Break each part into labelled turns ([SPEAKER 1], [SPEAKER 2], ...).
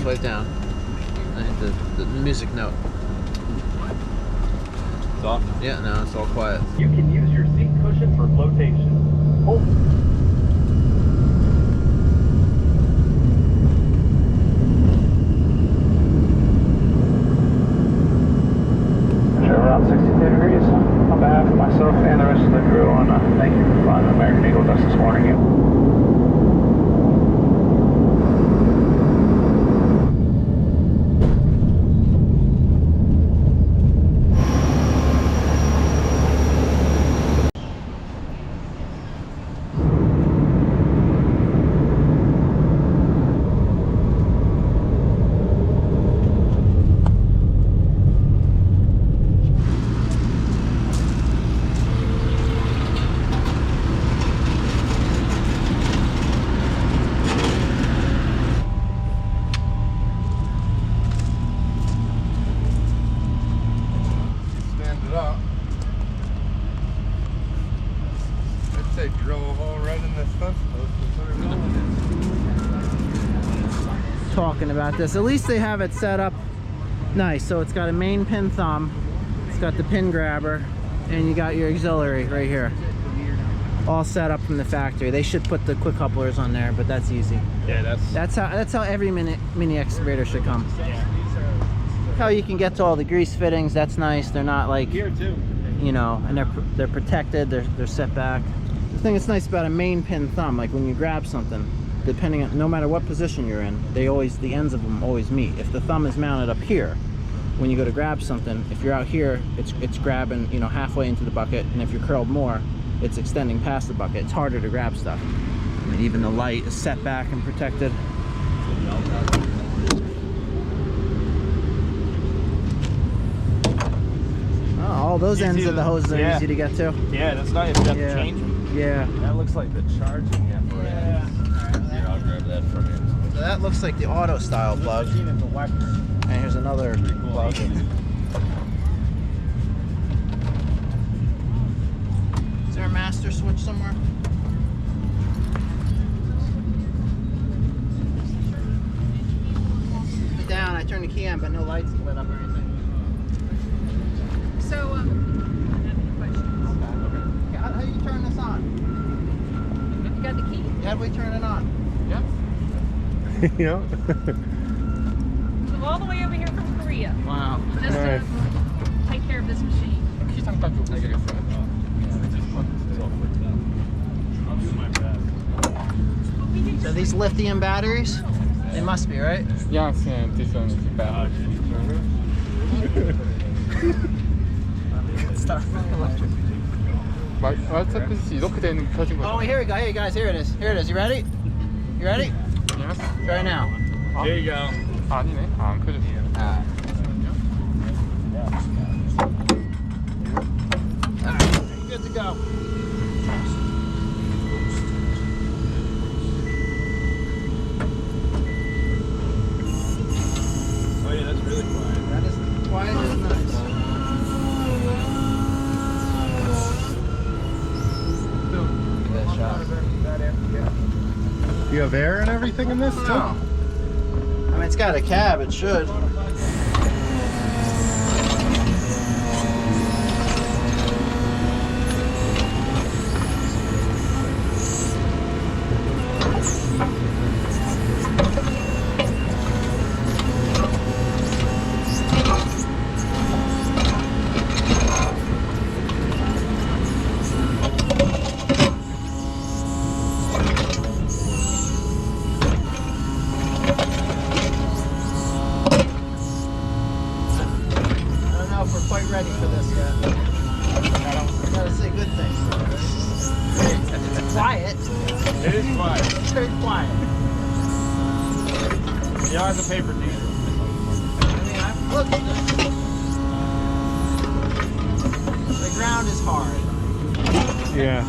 [SPEAKER 1] way down. I think the music note.
[SPEAKER 2] It's off?
[SPEAKER 1] Yeah, no, it's all quiet.
[SPEAKER 3] You can use your seat cushion for flotation. Oh. Around 62 degrees. On behalf of myself and the rest of the crew, I want to thank you for flying the American Eagle with us this morning.
[SPEAKER 2] Drill a hole right in this fence post and put it on.
[SPEAKER 1] Talking about this, at least they have it set up nice. So it's got a main pin thumb, it's got the pin grabber, and you got your auxiliary right here, all set up from the factory. They should put the quick couplers on there, but that's easy.
[SPEAKER 2] Yeah,
[SPEAKER 1] that's how every mini excavator should come. How you can get to all the grease fittings, that's nice. They're not like
[SPEAKER 2] here too,
[SPEAKER 1] you know, and they're protected. They're set back. The thing that's nice about a main pin thumb, like when you grab something, depending on, no matter what position you're in, the ends of them always meet. If the thumb is mounted up here, when you go to grab something, if you're out here, it's grabbing, you know, halfway into the bucket, and if you're curled more, it's extending past the bucket. It's harder to grab stuff. I mean, even the light is set back and protected. Oh, all those ends of the hoses are easy to get to.
[SPEAKER 3] Yeah, that's nice. You have to change them.
[SPEAKER 1] Yeah.
[SPEAKER 3] That looks like the charging apparatus.
[SPEAKER 2] Yeah. Here, I'll grab that from you.
[SPEAKER 1] So that looks like the auto style plug. And here's another plug. Is there a master switch somewhere? Down, I turned the key on, but no lights lit up or anything.
[SPEAKER 4] So, I have any questions.
[SPEAKER 1] Okay. How do you turn this on?
[SPEAKER 4] You got the key?
[SPEAKER 1] How do we turn it on?
[SPEAKER 2] You know?
[SPEAKER 4] Flew all the way over here from Korea.
[SPEAKER 1] Wow.
[SPEAKER 4] Just to take care of this machine.
[SPEAKER 1] So these lithium batteries? They must be, right?
[SPEAKER 5] Yes, this one is bad.
[SPEAKER 1] Start electric.
[SPEAKER 5] 이렇게 되는 켜진 거죠?
[SPEAKER 1] Oh, here we go. Hey guys, here it is. Here it is. You ready? You ready?
[SPEAKER 5] Yes.
[SPEAKER 1] Try now.
[SPEAKER 2] There you go.
[SPEAKER 5] 아니네. 안 켜졌어요.
[SPEAKER 1] Alright, good to go.
[SPEAKER 2] Oh yeah, that's really quiet.
[SPEAKER 1] That is quiet and nice. Good shot.
[SPEAKER 2] Do you have air and everything in this too?
[SPEAKER 1] No. I mean, it's got a cab, it should. Ready for this yet. Gotta say good things. It's quiet.
[SPEAKER 2] It is quiet.
[SPEAKER 1] It's very quiet.
[SPEAKER 2] Yeah, it's a paper diesel.
[SPEAKER 1] I mean, look. The ground is hard.
[SPEAKER 2] Yeah.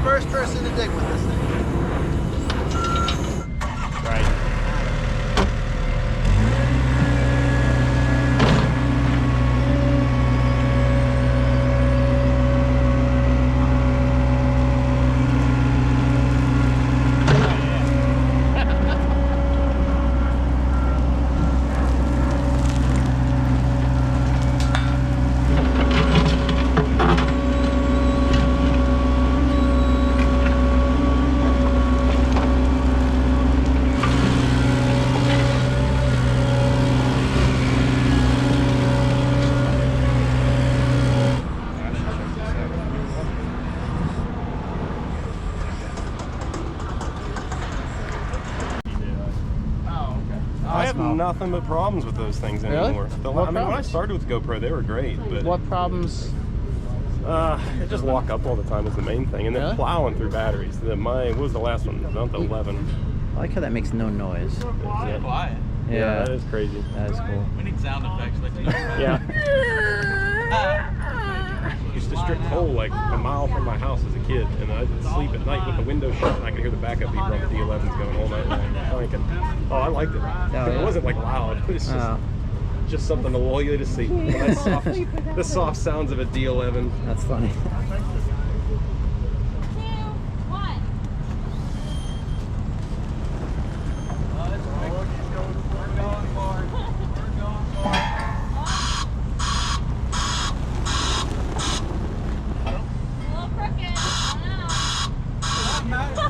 [SPEAKER 1] first person to dig with this thing.
[SPEAKER 2] Right.
[SPEAKER 6] I have nothing but problems with those things anymore.
[SPEAKER 1] What
[SPEAKER 6] I mean, when I
[SPEAKER 1] problems?
[SPEAKER 6] started with GoPro, they were great, but
[SPEAKER 1] What problems?
[SPEAKER 6] it just lock up all the time is the main thing, and then
[SPEAKER 1] Really?
[SPEAKER 6] plowing through batteries. What was the last one? About the 11.
[SPEAKER 1] I like how that makes no noise.
[SPEAKER 2] Quiet.
[SPEAKER 6] Yeah, that is crazy.
[SPEAKER 1] That is cool.
[SPEAKER 2] We need sound effects like that.
[SPEAKER 6] Yeah. Used to strip coal like a mile from my house as a kid, and I'd sleep at night with the window shut, and I could hear the backup beeper on the D11s going all night long, clanking. Oh, I liked it.
[SPEAKER 1] yeah.
[SPEAKER 6] It wasn't like loud. It was just something to lull you to sleep. The soft sounds of a D11.
[SPEAKER 1] That's funny.
[SPEAKER 4] 2, 1. A little crooked. I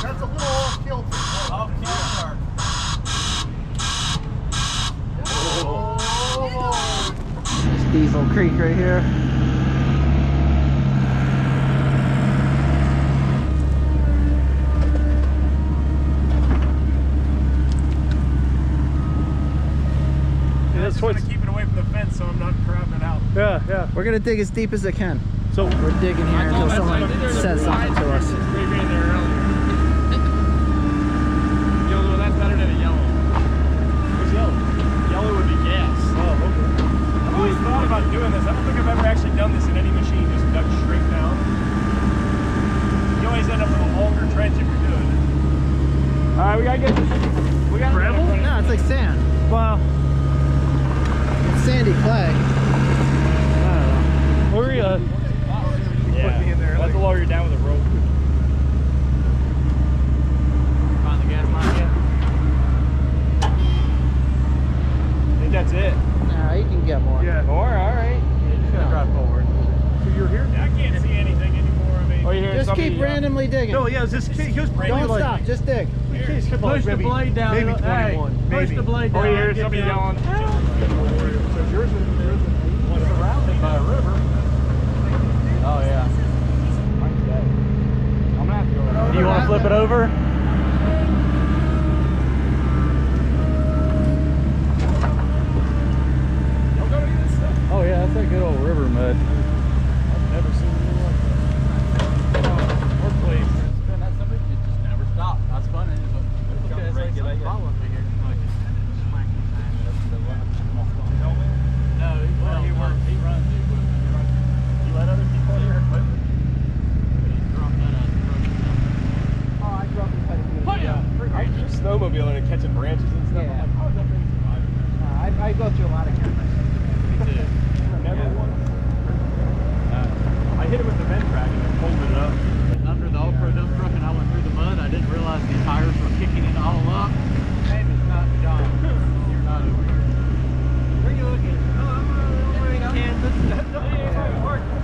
[SPEAKER 2] That's a little off kilter. Off kilter.
[SPEAKER 1] There's Diesel Creek right here.
[SPEAKER 2] I just want to keep it away from the fence so I'm not crowding it out.
[SPEAKER 6] Yeah, yeah.
[SPEAKER 1] We're gonna dig as deep as I can.
[SPEAKER 6] So
[SPEAKER 1] We're digging here until someone says something to us.
[SPEAKER 2] Maybe in there earlier. Yellow, that's better than a yellow. What's yellow? Yellow would be gas. Oh, okay. I've always thought about doing this. I don't think I've ever actually done this in any machine, just dug straight down. You always end up with a longer trench if you're doing it. Alright, we gotta get gravel?
[SPEAKER 1] No, it's like sand.
[SPEAKER 2] Well,
[SPEAKER 1] It's sandy clay.
[SPEAKER 2] where are you? Yeah, that's a lower you're down with a rope. Find the gas line yet? I think that's it.
[SPEAKER 1] Nah, you can get more.
[SPEAKER 2] Yeah. More? Alright. Yeah, just gotta drive forward. So you're here? Yeah, I can't see anything anymore. I mean, oh, you're
[SPEAKER 1] Just keep randomly digging.
[SPEAKER 2] No, yeah, this he was
[SPEAKER 1] Don't stop, just dig.
[SPEAKER 2] Push the blade down. Maybe 21. Push the blade down. Oh, you hear somebody yelling. So yours is surrounded by a river. Oh, yeah. I'm gonna have to go around. Do you want to flip it over? Oh, yeah, that's that good old river mud. I've never seen anything like that. More place. That's something you just never stop. That's funny. Okay, it's like something following me here. No, well, he runs the equipment. You let other people on your equipment? Oh, I drop it. Oh, yeah. I'm just snowmobiling and catching branches and stuff.
[SPEAKER 1] Yeah.
[SPEAKER 2] I'm like, how is that thing surviving?
[SPEAKER 1] I go through a lot of cameras.
[SPEAKER 2] Me too. Never once. I hit it with the vent track and then pulled it up. Under the off-road dump truck and I went through the mud. I didn't realize the tires were kicking it all up. Name is not John. You're not over here. Where are you looking? Oh, I'm over in Kansas. That's working.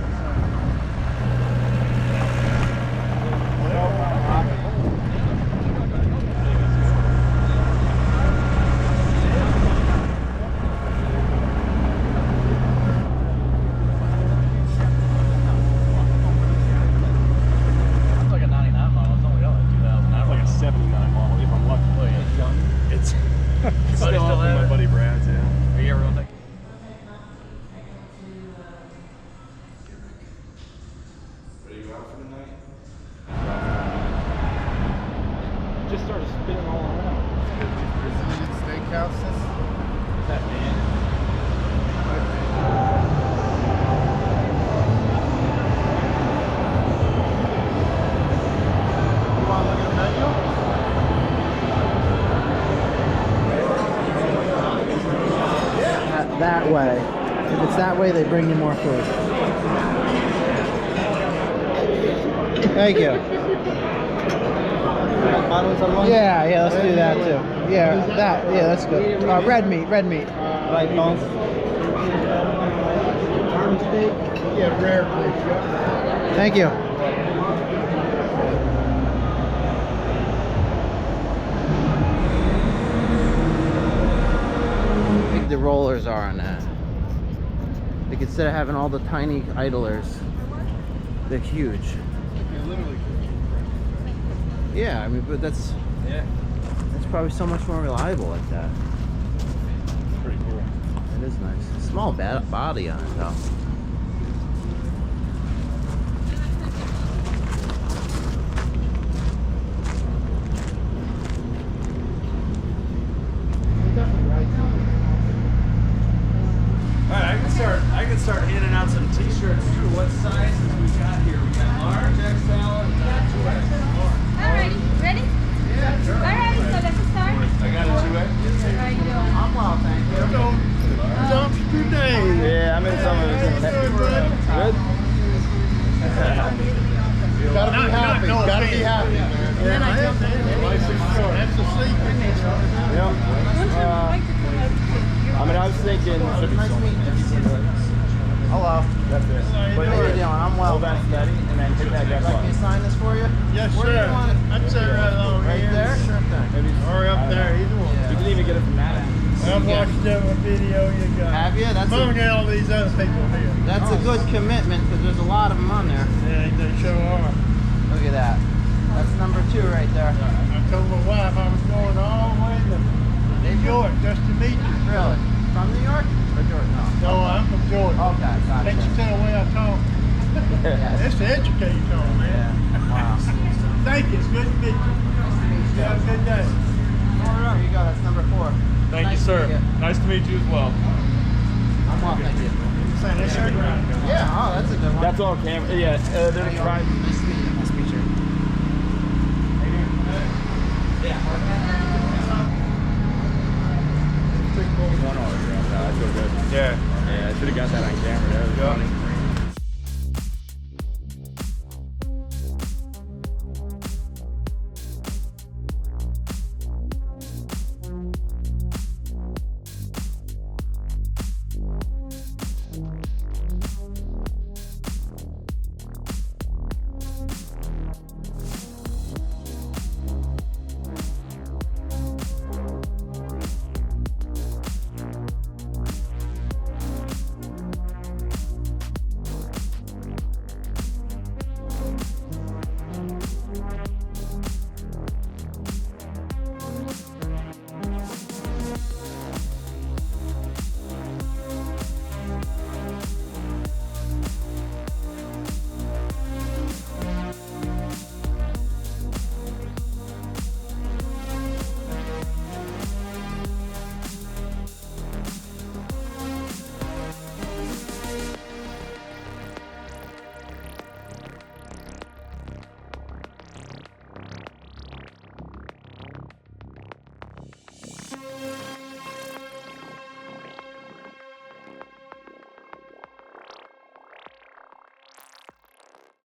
[SPEAKER 2] That's like a 99 model. It's only got like 2,000. That's like a 79 model if I'm lucky. Oh, yeah. It's still up with my buddy Brad's, yeah. Are you ever gonna take? Just started spinning all around.
[SPEAKER 5] Steakhouses.
[SPEAKER 2] That man.
[SPEAKER 1] way they bring you more food. Thank you. Yeah, let's do that too. Yeah, that's good. Red meat.
[SPEAKER 2] Right bones.
[SPEAKER 3] Yeah, rare, please.
[SPEAKER 1] Thank you. How big the rollers are on that. Like instead of having all the tiny idlers, they're huge. Yeah, I mean, but that's probably so much more reliable like that.
[SPEAKER 6] Pretty cool.
[SPEAKER 1] It is nice. Small body on it though.
[SPEAKER 2] Alright, I can start handing out some t-shirts too. What sizes we got here? We got large, XL, and 2X.
[SPEAKER 4] Alrighty, ready?
[SPEAKER 2] Yeah, sure.
[SPEAKER 4] Alright, so let's start.
[SPEAKER 2] I got a 2X.
[SPEAKER 4] How are you doing?
[SPEAKER 1] I'm well, thank you.
[SPEAKER 3] Dumpster day.
[SPEAKER 2] Yeah, I'm in some of it. Good?
[SPEAKER 3] Gotta be happy. Gotta be happy.
[SPEAKER 4] Then I jump in.
[SPEAKER 3] That's the secret.
[SPEAKER 2] I mean, I was thinking.
[SPEAKER 1] Nice meeting you. Hello.
[SPEAKER 2] That's it. But
[SPEAKER 1] How you doing? I'm well.
[SPEAKER 2] hold that steady and then hit that gas
[SPEAKER 1] Like me
[SPEAKER 2] button.
[SPEAKER 1] to sign this for you?
[SPEAKER 3] Yes,
[SPEAKER 1] Where do
[SPEAKER 3] sir.
[SPEAKER 1] you want it?
[SPEAKER 3] I'd say right along
[SPEAKER 1] Right
[SPEAKER 3] here.
[SPEAKER 1] there? Sure thing.
[SPEAKER 2] Maybe
[SPEAKER 3] Or up there, either one.
[SPEAKER 2] You can even get it from that end.
[SPEAKER 3] I've watched every video you got.
[SPEAKER 1] Have you? That's
[SPEAKER 3] Among
[SPEAKER 1] a,
[SPEAKER 3] all these other people here.
[SPEAKER 1] that's a good commitment because there's a lot of them on there.
[SPEAKER 3] Yeah, they sure are.
[SPEAKER 1] Look at that. That's number 2 right there.
[SPEAKER 3] I told my wife I was going all the way to New York just to meet you.
[SPEAKER 1] Really? From New York? Or Georgia?
[SPEAKER 3] No, I'm from Georgia.
[SPEAKER 1] Okay, gotcha.
[SPEAKER 3] Can't you tell the way I talk?
[SPEAKER 1] Yes.
[SPEAKER 3] It's to educate you, man.
[SPEAKER 1] Yeah. Wow.
[SPEAKER 3] Thank you. It's good to meet you. You have a good day.
[SPEAKER 1] Here you go. That's number 4.
[SPEAKER 2] Thank
[SPEAKER 1] Nice
[SPEAKER 2] you, sir.
[SPEAKER 1] to meet you.
[SPEAKER 2] Nice to meet you as well.
[SPEAKER 1] I'm well, thank you.
[SPEAKER 3] Saying this shirt around.
[SPEAKER 1] Yeah, oh, that's a good one.
[SPEAKER 2] That's all camera. Yeah, they're trying.
[SPEAKER 1] Nice to meet you. Nice to meet you.
[SPEAKER 2] I feel good. Yeah. Yeah, I should have got that on camera. That was funny.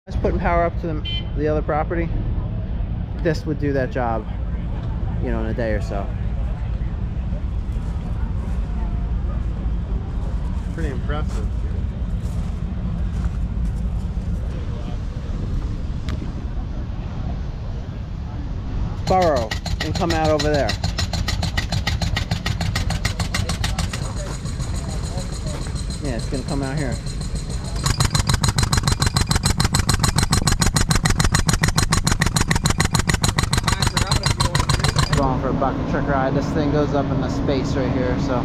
[SPEAKER 1] Just putting power up to the other property. This would do that job, you know, in a day or so.
[SPEAKER 3] Pretty impressive.
[SPEAKER 1] Burrow and come out over there. Yeah, it's gonna come out here. Going for a bucket truck ride. This thing goes up in the space right here, so.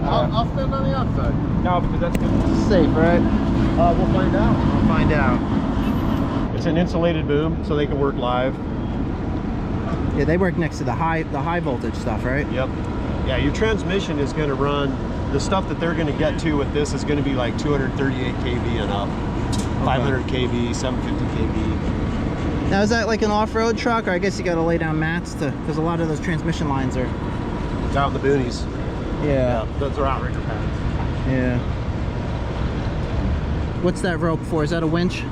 [SPEAKER 3] I'll stand on the outside.
[SPEAKER 2] No, because that's good.
[SPEAKER 1] It's safe, right?
[SPEAKER 3] We'll find out.
[SPEAKER 1] We'll find out.
[SPEAKER 6] It's an insulated boom, so they can work live.
[SPEAKER 1] Yeah, they work next to the high voltage stuff, right?
[SPEAKER 6] Yep. Yeah, your transmission is going to run, the stuff that they're going to get to with this is going to be like 238 kV and up.
[SPEAKER 7] 500 kV, 750 kV.
[SPEAKER 1] Now is that like an off-road truck, or I guess you got to lay down mats to, because a lot of those transmission lines are.
[SPEAKER 7] It's out in the boonies.
[SPEAKER 1] Yeah.
[SPEAKER 7] Those are outrigger pads.
[SPEAKER 1] Yeah. What's that rope for? Is that a winch?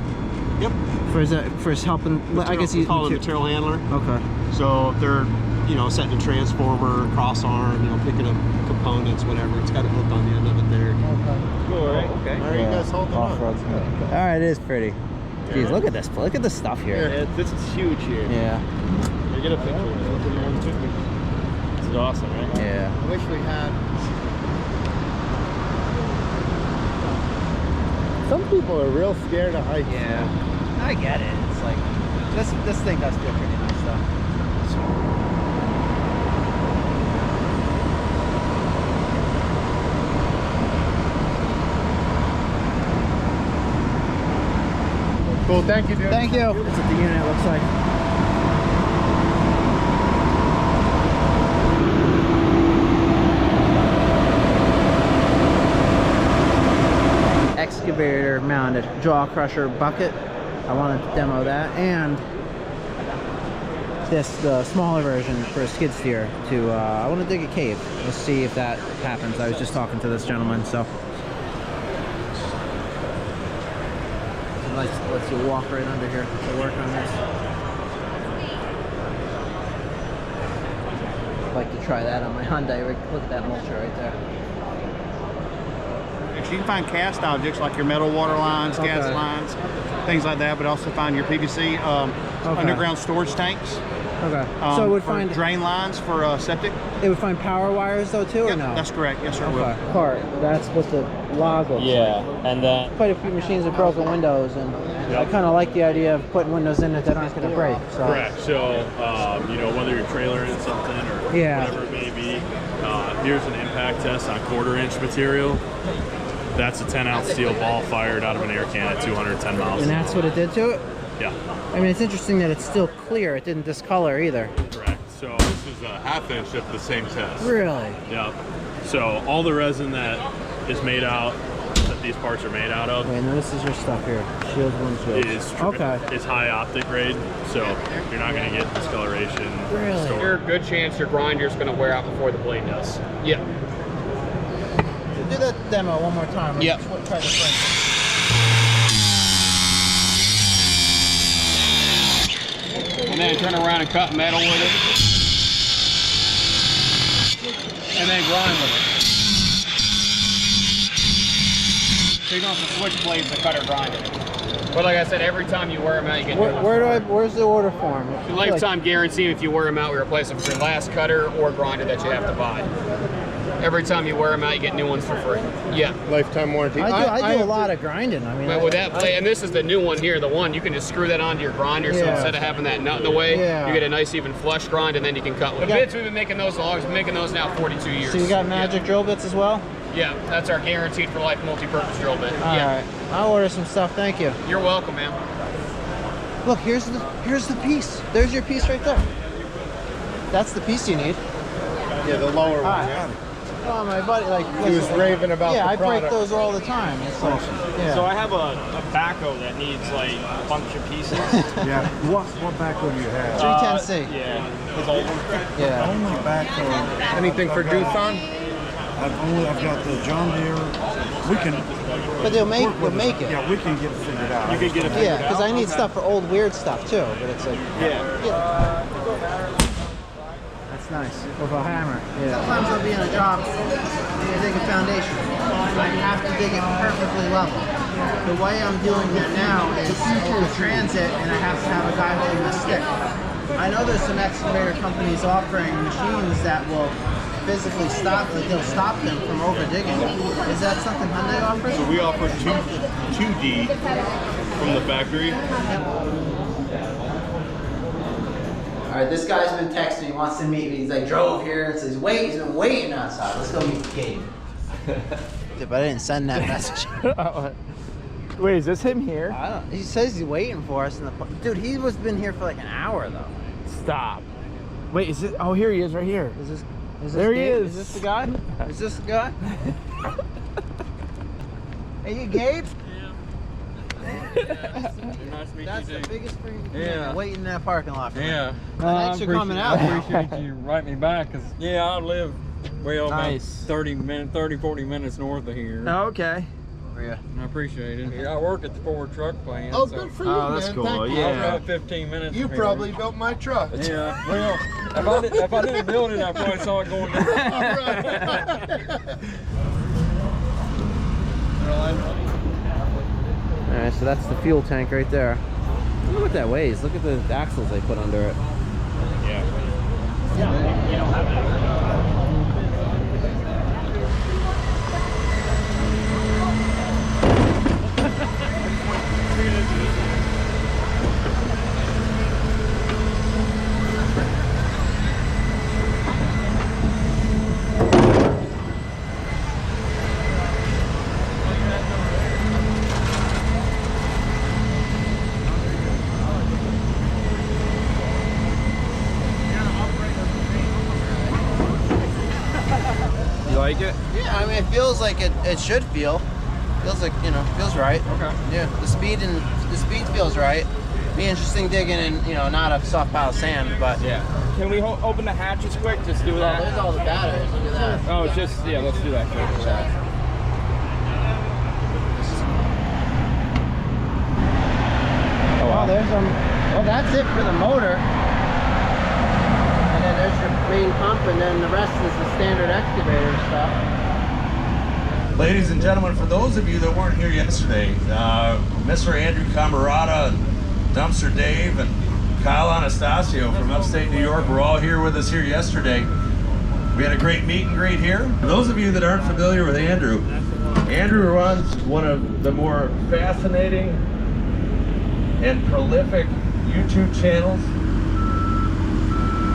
[SPEAKER 7] Yep.
[SPEAKER 1] For is that for helping? I guess you
[SPEAKER 7] call it a material handler.
[SPEAKER 1] Okay.
[SPEAKER 7] So if they're, you know, setting a transformer, cross arm, you know, picking up components, whatever, it's got a hook on the end of it there.
[SPEAKER 1] Okay.
[SPEAKER 7] Cool, right? Okay.
[SPEAKER 1] How are you guys holding on? All right, it is pretty. Jeez, look at this. Look at the stuff here.
[SPEAKER 2] Yeah, this is huge here.
[SPEAKER 1] Yeah.
[SPEAKER 2] You get a picture of it. This is awesome, right?
[SPEAKER 1] Yeah.
[SPEAKER 7] I wish we had.
[SPEAKER 2] Some people are real scared of heights.
[SPEAKER 1] Yeah. I get it. It's like this thing does feel pretty nice though.
[SPEAKER 2] Cool, thank you, dude.
[SPEAKER 1] Thank you. That's what the unit looks like. Excavator mounted jaw crusher bucket. I wanted to demo that, and the smaller version for a skid steer to I want to dig a cave. Let's see if that happens. I was just talking to this gentleman, so let's you walk right under here to work on this. I'd like to try that on my Hyundai. Look at that mulcher right there.
[SPEAKER 8] You can find cast objects like your metal water lines, gas lines, things like that, but also find your PVC underground storage tanks.
[SPEAKER 1] Okay. So it would
[SPEAKER 8] for
[SPEAKER 1] find
[SPEAKER 8] drain lines for septic.
[SPEAKER 1] It would find power wires though too, or no?
[SPEAKER 8] That's correct. Yes, sir.
[SPEAKER 1] Okay. Part. That's what the log looks like.
[SPEAKER 2] And then
[SPEAKER 1] Quite a few machines have broken windows, and I kind of like the idea of putting windows in that aren't going to break. So.
[SPEAKER 9] Correct. So, you know, whether you're trailering something or whatever it may be, here's an impact test on 1/4-inch material. That's a 10-ounce steel ball fired out of an air can at 210 miles.
[SPEAKER 1] And that's what it did to it?
[SPEAKER 9] Yeah.
[SPEAKER 1] I mean, it's interesting that it's still clear. It didn't discolor either.
[SPEAKER 9] Correct. So this is a 1/2 inch of the same test.
[SPEAKER 1] Really?
[SPEAKER 9] Yeah. So all the resin that is made out, that these parts are made out of.
[SPEAKER 1] Wait, no, this is your stuff here. Shield windshield.
[SPEAKER 9] Is high optic grade, so you're not going to get discoloration.
[SPEAKER 1] Really?
[SPEAKER 10] There's a good chance your grinder's going to wear out before the blade does. Yeah.
[SPEAKER 1] Do that demo one more time.
[SPEAKER 10] Yeah.
[SPEAKER 1] Try the frame.
[SPEAKER 10] And then turn around and cut metal with it. And then grind with it. So you don't have to switch blades to cut or grind it. But like I said, every time you wear them out, you get new ones.
[SPEAKER 1] Where's the order form?
[SPEAKER 10] Lifetime guarantee. If you wear them out, we replace them for your last cutter or grinder that you have to buy. Every time you wear them out, you get new ones for free. Yeah.
[SPEAKER 2] Lifetime warranty.
[SPEAKER 1] I do a lot of grinding. I mean,
[SPEAKER 10] but with that blade, and this is the new one here, the one you can just screw that onto your grinder. So instead of having that nut in the way, you get a nice even flush grind, and then you can cut with. The bits we've been making those logs, we've been making those now 42 years.
[SPEAKER 1] So you got magic drill bits as well?
[SPEAKER 10] Yeah, that's our guaranteed for life multi-purpose drill bit.
[SPEAKER 1] All right. I'll order some stuff. Thank you.
[SPEAKER 10] You're welcome, man.
[SPEAKER 1] Look, here's the piece. There's your piece right there. That's the piece you need.
[SPEAKER 2] Yeah, the lower one. Yeah.
[SPEAKER 1] Oh, my buddy, like
[SPEAKER 2] He was raving about the
[SPEAKER 1] I
[SPEAKER 2] product.
[SPEAKER 1] break those all the time. It's like,
[SPEAKER 2] So I have a backhoe that needs like a bunch of pieces.
[SPEAKER 11] Yeah. What backhoe do you have?
[SPEAKER 1] 310C.
[SPEAKER 2] Yeah, his old one.
[SPEAKER 1] Yeah.
[SPEAKER 11] Only backhoe.
[SPEAKER 2] Anything for Doothon?
[SPEAKER 11] I've got the John Deere. We can.
[SPEAKER 1] But they'll make it.
[SPEAKER 11] Yeah, we can get it figured out.
[SPEAKER 2] You can get it figured
[SPEAKER 1] Yeah, because
[SPEAKER 2] out?
[SPEAKER 1] I need stuff for old weird stuff too. But it's like that's nice with a hammer. Yeah. Sometimes I'll be in a job and I dig a foundation. I have to dig it perfectly level. The way I'm doing that now is over transit, and I have to have a guy holding the stick. I know there's some excavator companies offering machines that will physically stop, like they'll stop them from over digging. Is that something Hyundai offers?
[SPEAKER 9] So we offer 2D from the factory.
[SPEAKER 1] All right, this guy's been texting. He wants to meet me. He's like, drove here. So he's been waiting outside. Let's go meet Gabe. But I didn't send that message.
[SPEAKER 2] Wait, is this him here?
[SPEAKER 1] I don't. He says he's waiting for us in the. Dude, he was been here for like an hour though.
[SPEAKER 2] Stop. Wait, is it? Oh, here he is, right here.
[SPEAKER 1] Is this
[SPEAKER 2] There he
[SPEAKER 1] Gabe?
[SPEAKER 2] is.
[SPEAKER 1] Is this the guy? Is this the guy? Hey, you Gabe? Yeah.
[SPEAKER 5] Nice to meet
[SPEAKER 1] That's
[SPEAKER 5] you
[SPEAKER 1] the
[SPEAKER 5] too.
[SPEAKER 1] biggest thing.
[SPEAKER 5] Yeah.
[SPEAKER 1] Waiting in that parking lot. For me.
[SPEAKER 5] Yeah.
[SPEAKER 1] Thanks for coming out.
[SPEAKER 5] I appreciate you writing me back, because yeah, I live
[SPEAKER 1] Nice.
[SPEAKER 5] about 40 minutes north of here.
[SPEAKER 1] Oh, okay. Yeah.
[SPEAKER 5] I appreciate it. I work at the Ford truck plant.
[SPEAKER 11] Oh,
[SPEAKER 5] so
[SPEAKER 11] good for you,
[SPEAKER 1] Oh, that's
[SPEAKER 11] man.
[SPEAKER 1] cool.
[SPEAKER 11] Thank you.
[SPEAKER 1] Yeah.
[SPEAKER 5] I drive 15 minutes.
[SPEAKER 11] You
[SPEAKER 5] from
[SPEAKER 11] probably
[SPEAKER 5] here.
[SPEAKER 11] built my truck.
[SPEAKER 5] Yeah. Well, if I didn't build it, I probably saw it going down.
[SPEAKER 1] Alright, so that's the fuel tank right there. Look at what that weighs. Look at the axles they put under it. You like it? Yeah, I mean, it feels like it should feel. Feels like, you know, feels right.
[SPEAKER 5] Okay.
[SPEAKER 1] Yeah, the speed feels right. Be interesting digging in, you know, not a soft pile of sand, but
[SPEAKER 2] Yeah. Can we open the hatches quick? Just do that.
[SPEAKER 1] there's all the batteries. Look at that.
[SPEAKER 2] Oh, just yeah. Let's do that quick.
[SPEAKER 1] Oh, wow, there's well, that's it for the motor. And then there's your main pump, and then the rest is the standard excavator stuff.
[SPEAKER 12] Ladies and gentlemen, for those of you that weren't here yesterday, Mr. Andrew Camarata, and Dumpster Dave, and Kyle Anastasio from upstate New York were all here with us here yesterday. We had a great meet and greet here. For those of you that aren't familiar with Andrew, Andrew runs one of the more fascinating and prolific YouTube channels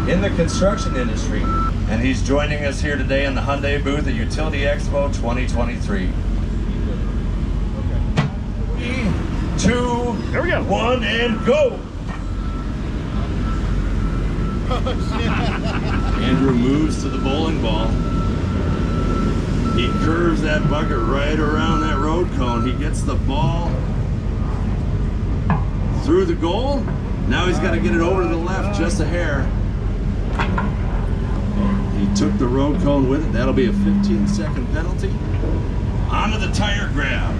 [SPEAKER 12] in the construction industry. And he's joining us here today in the Hyundai booth at Utility Expo 2023. 3, 2,
[SPEAKER 2] Here we go.
[SPEAKER 12] 1, and go! Andrew moves to the bowling ball. He curves that bucket right around that road cone. He gets the ball through the goal. Now he's got to get it over to the left just a hair. He took the road cone with it. That'll be a 15-second penalty. Onto the tire grab.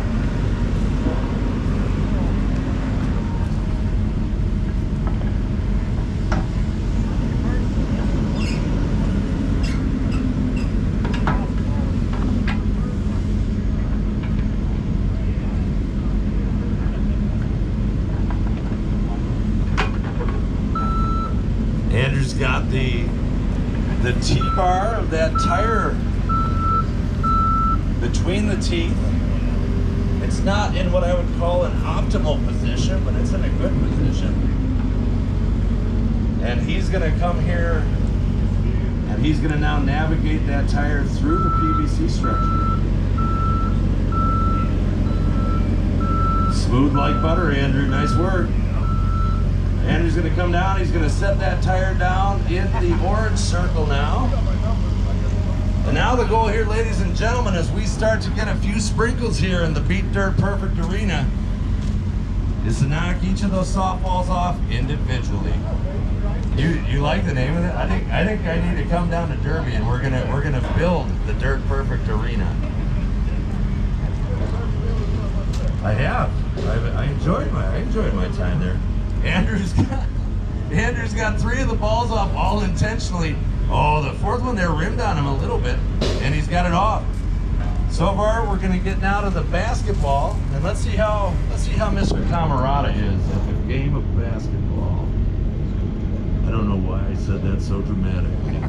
[SPEAKER 12] Andrew's got the T-bar of that tire between the teeth. It's not in what I would call an optimal position, but it's in a good position. And he's gonna come here and he's gonna now navigate that tire through the PVC structure. Smooth like butter, Andrew, nice work. Andrew's gonna come down, he's gonna set that tire down in the orange circle now. And now the goal here, ladies and gentlemen, as we start to get a few sprinkles here in the Beat Dirt Perfect Arena, is to knock each of those softballs off individually. You like the name of it? I think I need to come down to Derby and we're gonna build the Dirt Perfect Arena. I have. I enjoyed my time there. Andrew's got 3 of the balls off, all intentionally. Oh, the 4th one there rimmed on him a little bit, and he's got it off. So far, we're going to get now to the basketball, and let's see how Mr. Camarata is at the game of basketball. I don't know why I said that so dramatically.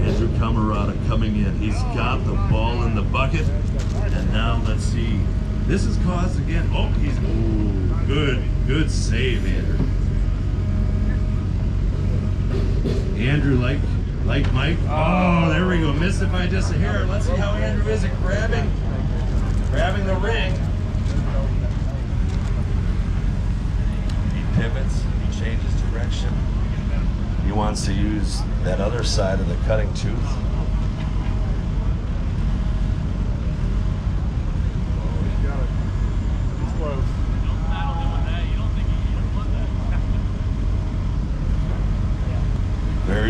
[SPEAKER 12] Andrew Camarata coming in. He's got the ball in the bucket, and now let's see. This is caused again. Oh, good save, Andrew. Andrew, like Mike. Oh, there we go. Missed it by just a hair. Let's see how Andrew is at grabbing the ring. He pivots. He changes direction. He wants to use that other side of the cutting tooth.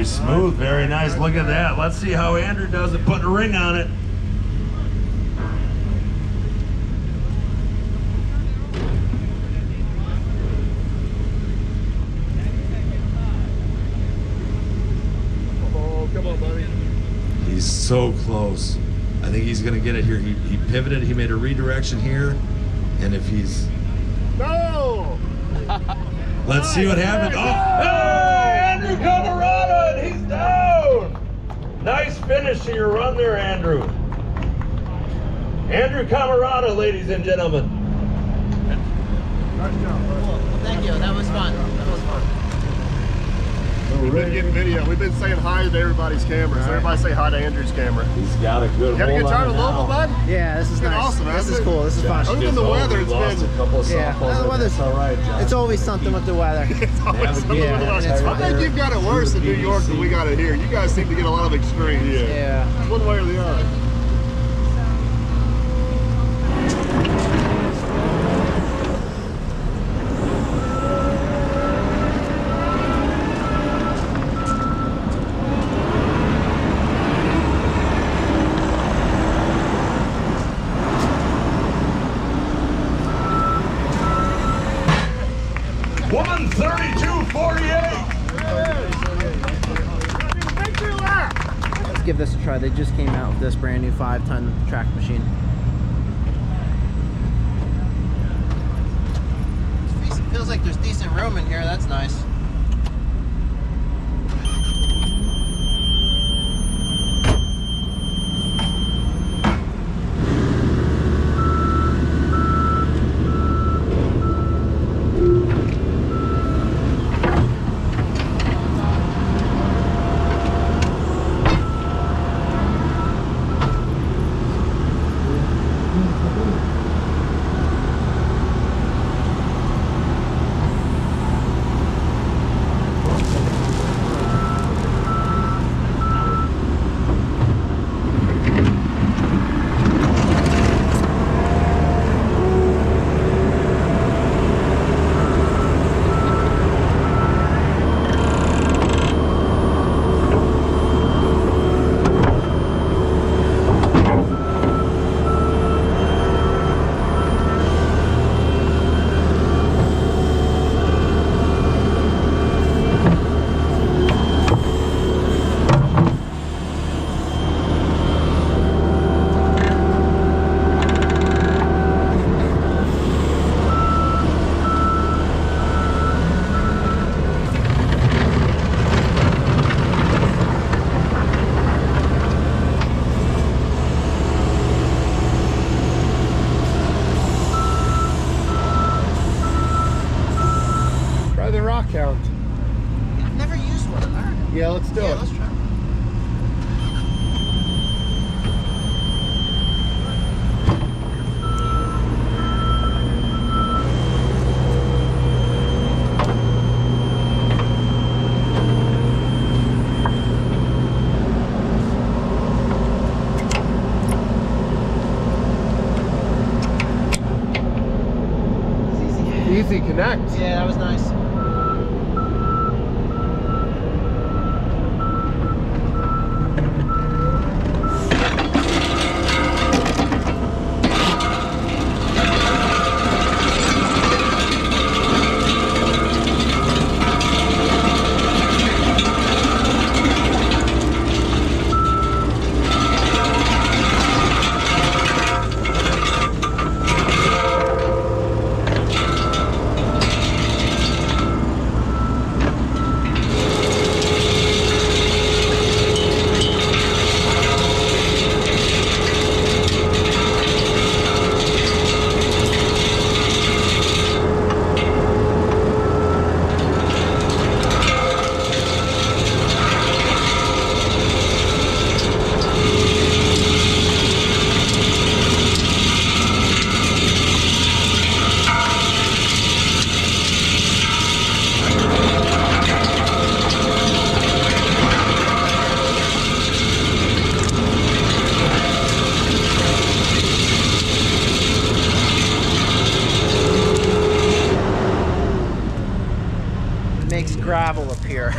[SPEAKER 12] Very smooth, very nice. Look at that. Let's see how Andrew does it, putting a ring on it.
[SPEAKER 2] Oh, come on, buddy.
[SPEAKER 12] He's so close. I think he's gonna get it here. He pivoted, he made a redirection here. And if he's...
[SPEAKER 2] No!
[SPEAKER 12] Let's see what happens. Oh, hey, Andrew Camarada, and he's down. Nice finish to your run there, Andrew. Andrew Camarada, ladies and gentlemen.
[SPEAKER 2] Nice job.
[SPEAKER 1] Cool. Thank you. That was fun. That was fun.
[SPEAKER 2] We've been getting video. We've been saying hi to everybody's cameras. Everybody say hi to Andrew's camera.
[SPEAKER 12] He's got a good
[SPEAKER 2] You had a good time in Louisville, bud?
[SPEAKER 1] Yeah, this is
[SPEAKER 2] It's been
[SPEAKER 1] nice.
[SPEAKER 2] awesome,
[SPEAKER 1] This
[SPEAKER 2] hasn't
[SPEAKER 1] is
[SPEAKER 2] it?
[SPEAKER 1] cool. This is fun.
[SPEAKER 2] Other than the weather, it's
[SPEAKER 12] lost
[SPEAKER 2] been...
[SPEAKER 12] a couple of
[SPEAKER 1] Yeah,
[SPEAKER 12] softballs.
[SPEAKER 1] the weather's
[SPEAKER 12] all right, John.
[SPEAKER 1] It's always something with the weather.
[SPEAKER 2] It's always something
[SPEAKER 1] Yeah,
[SPEAKER 2] with us.
[SPEAKER 1] it's
[SPEAKER 2] I think you've got it worse in New York than we got it here. You guys seem to get a lot of extremes.
[SPEAKER 1] Yeah.
[SPEAKER 2] One way or the other.
[SPEAKER 12] Woman 3248.
[SPEAKER 1] Let's give this a try. They just came out with this brand new 5-ton track machine. Feels like there's decent room in here. That's nice.
[SPEAKER 2] Count.
[SPEAKER 1] I've never used one.
[SPEAKER 2] Yeah, let's do it.
[SPEAKER 1] Let's try.
[SPEAKER 2] Easy connect.
[SPEAKER 1] Yeah, that was nice. Makes gravel appear.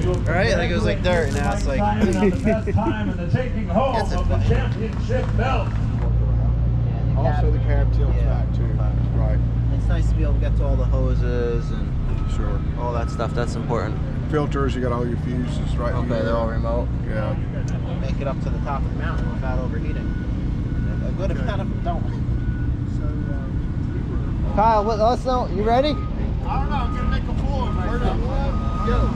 [SPEAKER 1] Right? Like it was like dirt, now it's like.
[SPEAKER 12] Best time in the taking home
[SPEAKER 1] That's a
[SPEAKER 12] of the
[SPEAKER 1] fun.
[SPEAKER 12] championship belt.
[SPEAKER 11] Also the cab tilts back too. Right.
[SPEAKER 1] It's nice to be able to get to all the hoses and
[SPEAKER 11] Sure.
[SPEAKER 1] all that stuff. That's important.
[SPEAKER 11] Filters, you got all your fuses right
[SPEAKER 1] Okay,
[SPEAKER 11] here.
[SPEAKER 1] they're all remote.
[SPEAKER 11] Yeah.
[SPEAKER 1] Make it up to the top of the mountain without overheating. A good amount of them don't. Kyle, let us know. You ready?
[SPEAKER 8] I don't know. I'm gonna make a fool of myself. Go.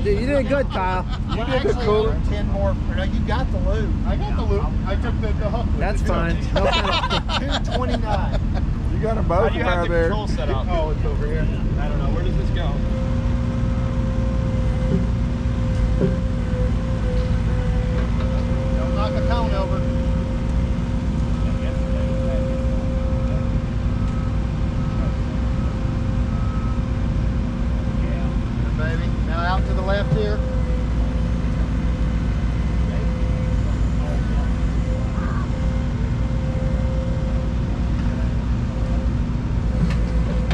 [SPEAKER 1] Dude, you did good, Kyle.
[SPEAKER 8] You did good, Cooler. 10 more. No, you got the loop. I got the loop. I took the hook.
[SPEAKER 1] That's fine. No problem.
[SPEAKER 8] 229.
[SPEAKER 11] You got them both
[SPEAKER 10] have the
[SPEAKER 11] there.
[SPEAKER 10] control set up?
[SPEAKER 8] Oh, it's over here.
[SPEAKER 10] I don't know. Where does this go?
[SPEAKER 8] Don't knock a cone over. Baby. Now out to the left here.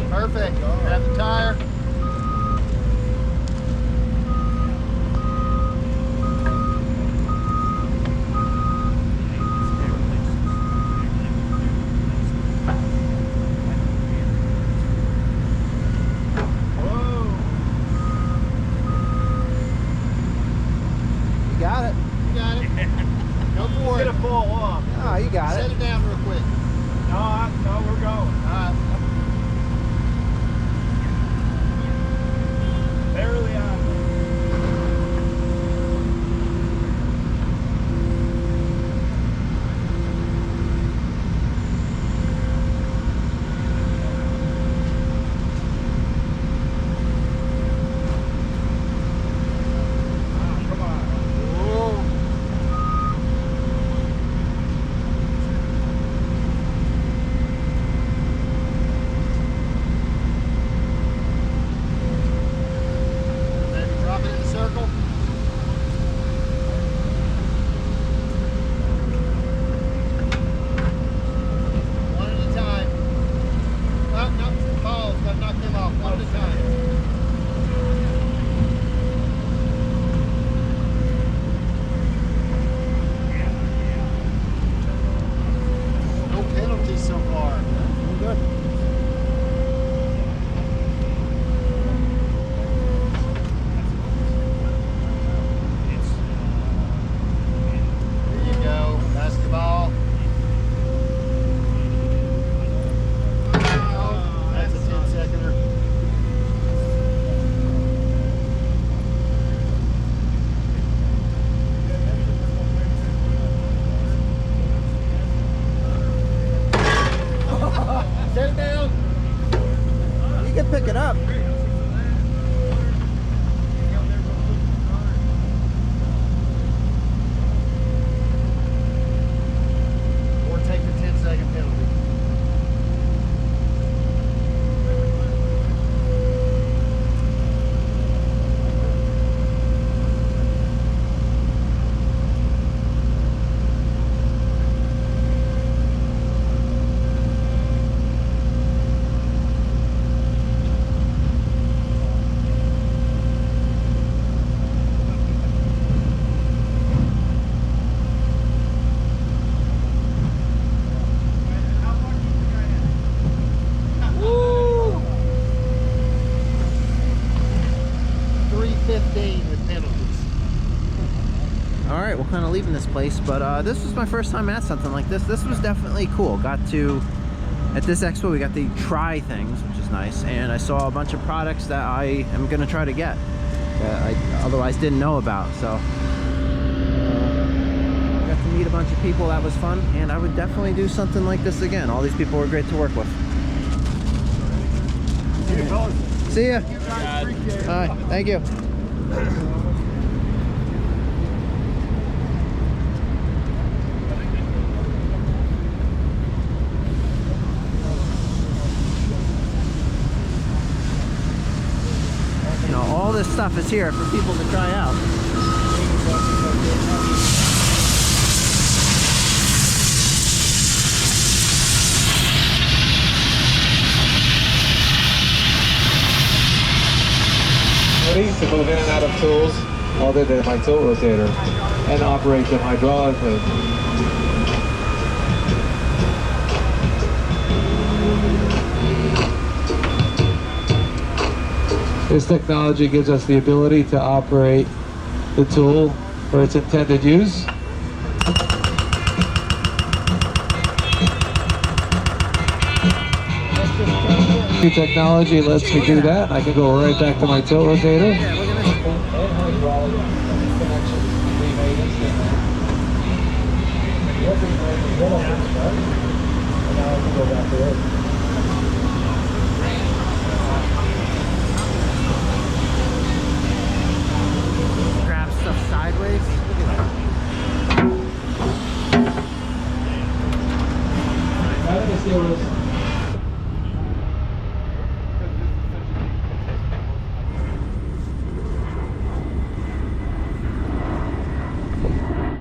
[SPEAKER 8] Perfect. Grab the tire.
[SPEAKER 1] You got it.
[SPEAKER 8] You got it. Go for it.
[SPEAKER 2] It's gonna fall off.
[SPEAKER 1] Oh, you got
[SPEAKER 8] Set
[SPEAKER 1] it.
[SPEAKER 8] it down real quick.
[SPEAKER 2] No, we're going.
[SPEAKER 8] All right.
[SPEAKER 2] Barely on.
[SPEAKER 1] it up.
[SPEAKER 11] Or take the 10-second penalty.
[SPEAKER 1] Alright, we're kind of leaving this place, but this was my first time at something like this. This was definitely cool. Got to, at this expo, we got to try things, which is nice, and I saw a bunch of products that I am going to try to get that I otherwise didn't know about. So, got to meet a bunch of people. That was fun, and I would definitely do something like this again. All these people were great to work with. See ya. Hi, thank you. All this stuff is here for people to try out.
[SPEAKER 13] To move in and out of tools other than my tool rotator and operate them hydraulically. This technology gives us the ability to operate the tool for its intended use. New technology lets me do that. I can go right back to my tilt rotator.
[SPEAKER 1] Grab stuff sideways. Look at that.
[SPEAKER 13] Now let me see